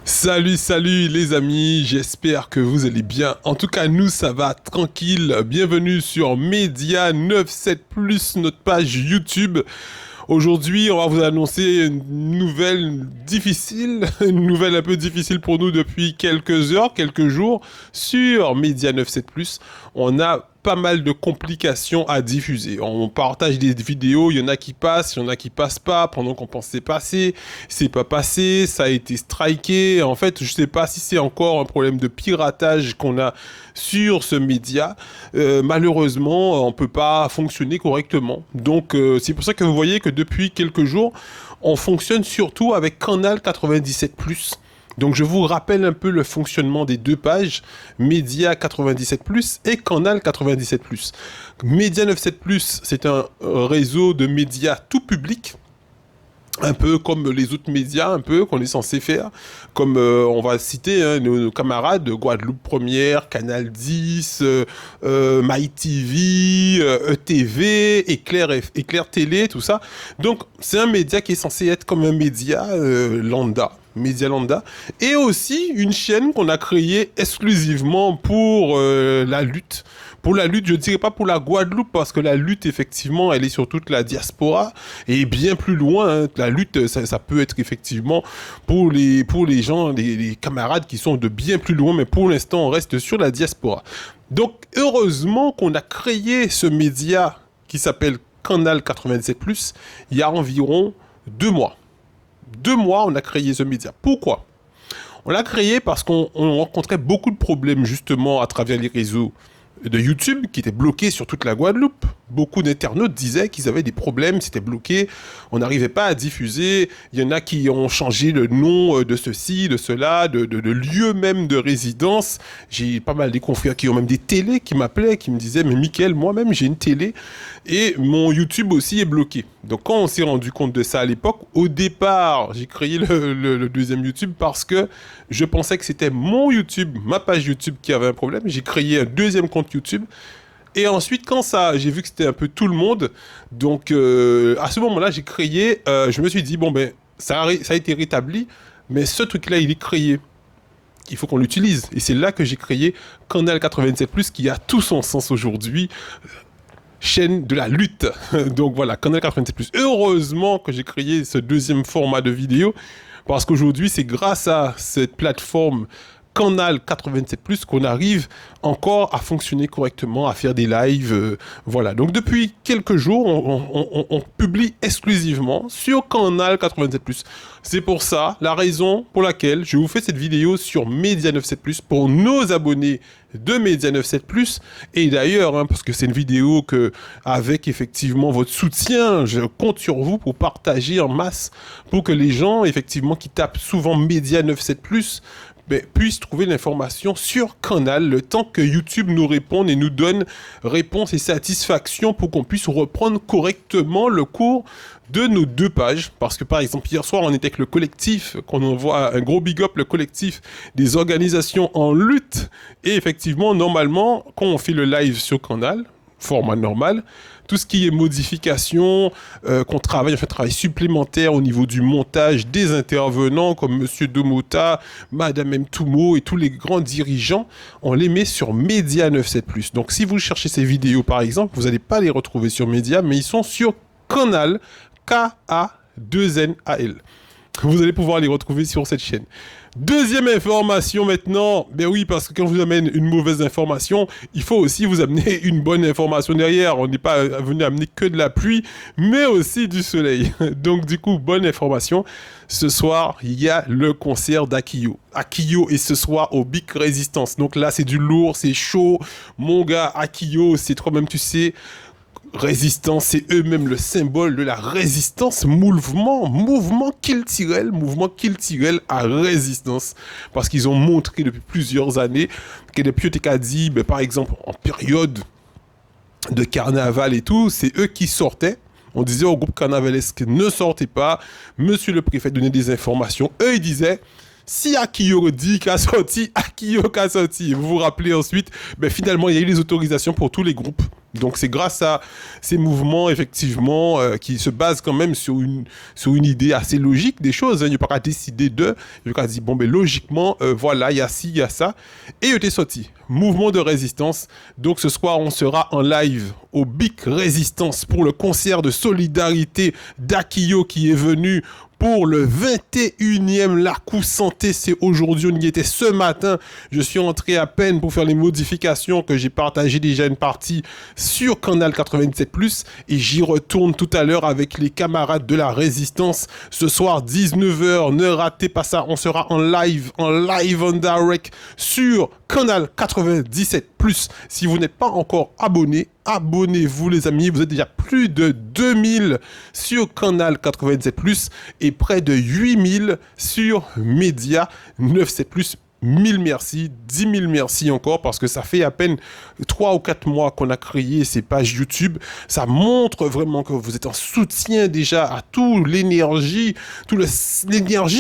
Salut les amis, j'espère que vous allez bien. En tout cas, nous ça va tranquille. Bienvenue sur Média 97+, notre page YouTube. Aujourd'hui, on va vous annoncer une nouvelle difficile, une nouvelle un peu difficile pour nous depuis quelques heures, quelques jours. Sur Média 97+, on a pas mal de complications à diffuser. On partage des vidéos, il y en a qui passent, il y en a qui passent pas, pendant qu'on pensait passer, c'est pas passé, ça a été striké. En fait, je sais pas si c'est encore un problème de piratage qu'on a sur ce média. Malheureusement, on peut pas fonctionner correctement. Donc, c'est pour ça que vous voyez que depuis quelques jours, on fonctionne surtout avec Canal 97+. Donc je vous rappelle un peu le fonctionnement des deux pages, Média 97+, et Canal 97+. Média 97+, c'est un réseau de médias tout public, un peu comme les autres médias, un peu qu'on est censé faire, comme on va citer nos camarades de Guadeloupe Première, Canal 10, MyTV, ETV, Éclair Télé, tout ça. Donc c'est un média qui est censé être comme un média lambda. Média Lambda, et aussi une chaîne qu'on a créée exclusivement pour la lutte. Pour la lutte, je ne dirais pas pour la Guadeloupe, parce que la lutte, effectivement, elle est sur toute la diaspora, et bien plus loin, hein. La lutte, ça peut être effectivement pour les gens, les camarades qui sont de bien plus loin, mais pour l'instant, on reste sur la diaspora. Donc, heureusement qu'on a créé ce média qui s'appelle Canal 97+, il y a environ 2 mois. 2 mois, on a créé ce média. Pourquoi ? On l'a créé parce qu'on rencontrait beaucoup de problèmes justement à travers les réseaux de YouTube qui étaient bloqués sur toute la Guadeloupe. Beaucoup d'internautes disaient qu'ils avaient des problèmes, c'était bloqué, on n'arrivait pas à diffuser. Il y en a qui ont changé le nom de ceci, de cela, de lieu même de résidence. J'ai pas mal des confrères qui ont même des télés qui m'appelaient, qui me disaient « Mais Mickaël, moi-même j'ai une télé et mon YouTube aussi est bloqué ». Donc quand on s'est rendu compte de ça à l'époque, au départ, j'ai créé le deuxième YouTube parce que je pensais que c'était mon YouTube, ma page YouTube qui avait un problème. J'ai créé un deuxième compte YouTube. Et ensuite, quand j'ai vu que c'était un peu tout le monde, donc à ce moment-là, j'ai créé, je me suis dit, bon ben, ça a été rétabli, mais ce truc-là, il est créé. Il faut qu'on l'utilise. Et c'est là que j'ai créé Canal 87+, qui a tout son sens aujourd'hui. Chaîne de la lutte. Donc voilà, Canal 87+. Heureusement que j'ai créé ce deuxième format de vidéo, parce qu'aujourd'hui, c'est grâce à cette plateforme Canal 87+, qu'on arrive encore à fonctionner correctement, à faire des lives. Voilà. Donc depuis quelques jours, on publie exclusivement sur Canal 87+. C'est pour ça, la raison pour laquelle je vous fais cette vidéo sur Média 97+, pour nos abonnés de Média 97+. Et d'ailleurs, parce que c'est une vidéo que, avec effectivement votre soutien, je compte sur vous pour partager en masse, pour que les gens, effectivement, qui tapent souvent Média 97+, puissent trouver l'information sur Canal, le temps que YouTube nous réponde et nous donne réponse et satisfaction pour qu'on puisse reprendre correctement le cours de nos deux pages. Parce que par exemple, hier soir, on était avec le collectif, qu'on envoie un gros big up, le collectif des organisations en lutte. Et effectivement, normalement, quand on fait le live sur Canal, format normal, tout ce qui est modification, qu'on travaille, on fait un travail supplémentaire au niveau du montage des intervenants, comme Monsieur Domota, Madame M. Toumo et tous les grands dirigeants, on les met sur Média 97+. Donc si vous cherchez ces vidéos par exemple, vous n'allez pas les retrouver sur Média, mais ils sont sur Canal, K-A-2-N-A-L. Vous allez pouvoir les retrouver sur cette chaîne. Deuxième information maintenant, ben oui, parce que quand je vous amène une mauvaise information, il faut aussi vous amener une bonne information derrière. On n'est pas venu amener que de la pluie, mais aussi du soleil. Donc du coup, bonne information. Ce soir, il y a le concert d'Akio. Akio est ce soir au Big Résistance. Donc là, c'est du lourd, c'est chaud. Mon gars, Akio, c'est toi-même, tu sais... Résistance, c'est eux-mêmes le symbole de la résistance, mouvement culturel à résistance. Parce qu'ils ont montré depuis plusieurs années que les Piotekadi, par exemple, en période de carnaval et tout, c'est eux qui sortaient. On disait au groupe carnavalesque, ne sortez pas. Monsieur le préfet donnait des informations. Eux, ils disaient... Si Akio dit qu'a sorti, Akio qu'a sorti. Vous vous rappelez ensuite, finalement, il y a eu les autorisations pour tous les groupes Donc c'est grâce à ces mouvements, effectivement, qui se basent quand même sur une idée assez logique des choses. Hein. Il n'y a pas qu'à décider de, il n'y a pas qu'à dire, bon, ben logiquement, voilà, il y a ci, il y a ça. Et il était sorti. Mouvement de résistance. Donc ce soir, on sera en live au Bic Résistance pour le concert de solidarité d'Akio qui est venu pour le 21e Lacou Santé. C'est aujourd'hui, on y était ce matin. Je suis entré à peine pour faire les modifications que j'ai partagé déjà une partie sur Canal 97+, et j'y retourne tout à l'heure avec les camarades de la Résistance. Ce soir, 19h, ne ratez pas ça. On sera en live on direct sur Canal 97+. Si vous n'êtes pas encore abonné, abonnez-vous les amis, vous êtes déjà plus de 2000 sur Canal 97+, et près de 8000 sur Média 97+. 1000 merci, 10 000 merci encore, parce que ça fait à peine 3 ou 4 mois qu'on a créé ces pages YouTube. Ça montre vraiment que vous êtes en soutien déjà à toute l'énergie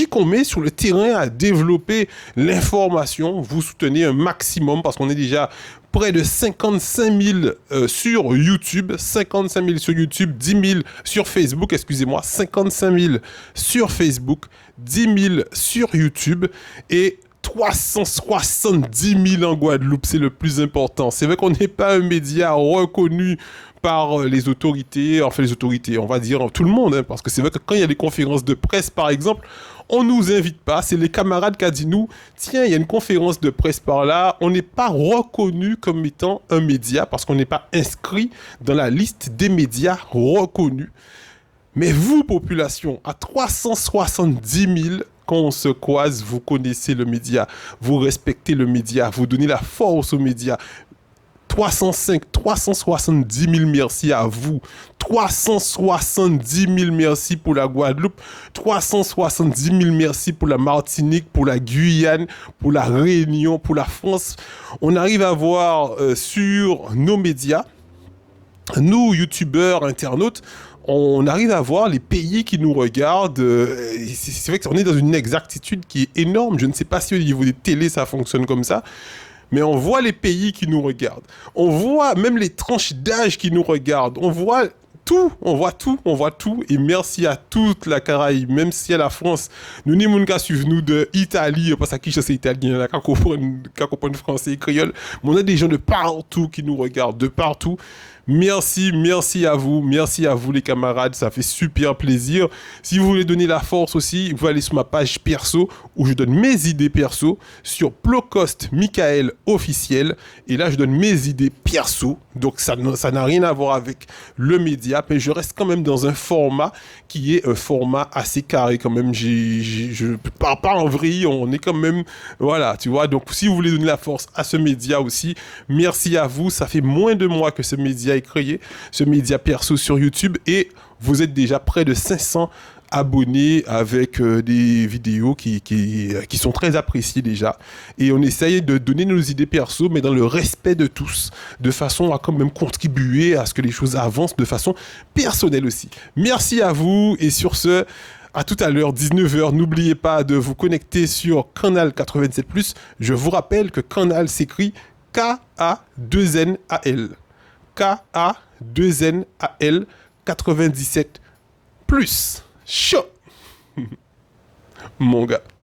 qu'on met sur le terrain à développer l'information. Vous soutenez un maximum parce qu'on est déjà près de 55 000 sur YouTube, 55 000 sur YouTube, 10 000 sur Facebook, excusez-moi, 55 000 sur Facebook, 10 000 sur YouTube et 370 000 en Guadeloupe, c'est le plus important. C'est vrai qu'on n'est pas un média reconnu par les autorités, enfin les autorités, on va dire tout le monde, hein, parce que c'est vrai que quand il y a des conférences de presse, par exemple, on nous invite pas, c'est les camarades qui ont dit nous, tiens, il y a une conférence de presse par là, on n'est pas reconnu comme étant un média, parce qu'on n'est pas inscrit dans la liste des médias reconnus. Mais vous, population, à 370 000, quand on se croise, vous connaissez le média, vous respectez le média, vous donnez la force au média. 370 000 merci à vous. 370 000 merci pour la Guadeloupe. 370 000 merci pour la Martinique, pour la Guyane, pour la Réunion, pour la France. On arrive à voir sur nos médias, nous, youtubeurs, internautes, on arrive à voir les pays qui nous regardent. C'est vrai qu'on est dans une exactitude qui est énorme. Je ne sais pas si au niveau des télés, ça fonctionne comme ça. Mais on voit les pays qui nous regardent. On voit même les tranches d'âge qui nous regardent. On voit tout. Et merci à toute la Caraïbe, même si à la France, nous n'y mounka suivre nous de Italie, parce que qui c'est italien, là, quand on comprend français et créole. Mais on a des gens de partout qui nous regardent, de partout. Merci à vous les camarades, ça fait super plaisir. Si vous voulez donner la force aussi, vous allez sur ma page perso où je donne mes idées perso sur Plocost Michael officiel, et là je donne mes idées perso, donc ça n'a rien à voir avec le média, mais je reste quand même dans un format qui est un format assez carré quand même. Je pars pas en vrille, on est quand même, voilà, tu vois. Donc si vous voulez donner la force à ce média aussi, merci à vous. Ça fait moins de mois que ce média est créé, ce média perso sur YouTube, et vous êtes déjà près de 500 abonnés avec des vidéos qui sont très appréciées déjà, et on essaye de donner nos idées perso mais dans le respect de tous, de façon à quand même contribuer à ce que les choses avancent de façon personnelle aussi. Merci à vous, et sur ce, à tout à l'heure, 19h. N'oubliez pas de vous connecter sur Canal 87+. Je vous rappelle que Canal s'écrit K-A-2-N-A-L. K-A-2-N-A-L 97+. Chaud mon gars.